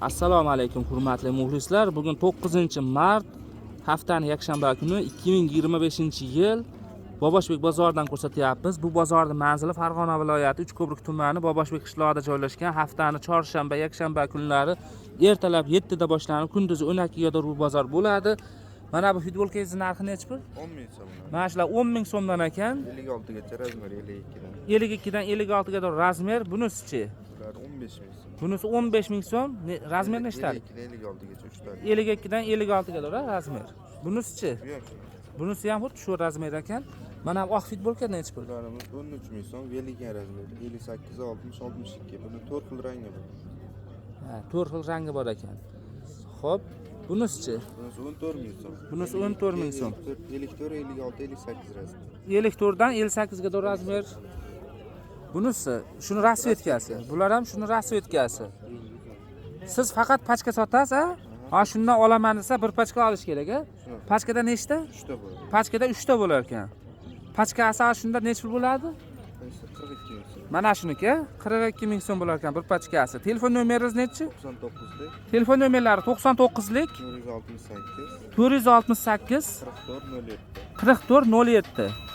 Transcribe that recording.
Assalomu alaykum hurmatli muxlislar. Bugun 9-mart, haftaning yakshanba kuni 2025-yil Boboshbek bozoridan ko'rsatyapmiz. Bu bozorning manzili Farg'ona viloyati Uchko'prik tumani Boboshbek qishlog'ida joylashgan. Haftaning chorshanba, yakshanba kunlari ertalab 7 da boshlanib, kunduzi 12 ga bu bozor bo'ladi. Mana bu futbolkangiz narxi necha pul? 10 ming so'm. Mana shular 10 ming so'mdan ekan. 56 gacha razmer 52dan. 52 dan 56 ga razmer. Bunisi-chi? Bular 15 ming so'm. Bunisi 15 ming so'm. Razmer nechtalik? 52 gacha 3 ta. 52 dan 56 ga razmer. Bunisi-chi? Bunisi ham xuddi shu razmer ekan. Mana bu oq futbolka necha pul? Bularimiz 13 ming so'm, verilgan razmer 58, 60, 62. Buni 4 xil rangi bor. Ha, 4 xil rangi bor ekan. Xo'p, bunisi-chi? Bunisi 14 ming so'm. Bunisi 14 ming so'm. 54, 56, 58 razmer. 54 dan 58 ga razmer. Bunisi shuni rasvetkasi. Bular ham shuni rasvetkasi. Siz faqat pachka sotasiz, a? Ha, shundan olaman desa bir pachka olish kerak, a? Pachkada nechta? 3 ta bo'ladi. Pachkada 3 ta bo'lar ekan. Pachka asal shunda necha pul bo'ladi? 42 ming so'm. Mana shuniki 42 ming so'm bo'lar ekan bir pachkasi. Telefon nomeringiz nechi? 99lik, Telefon nomerlari 99lik 468, 468 44 07. 44 07.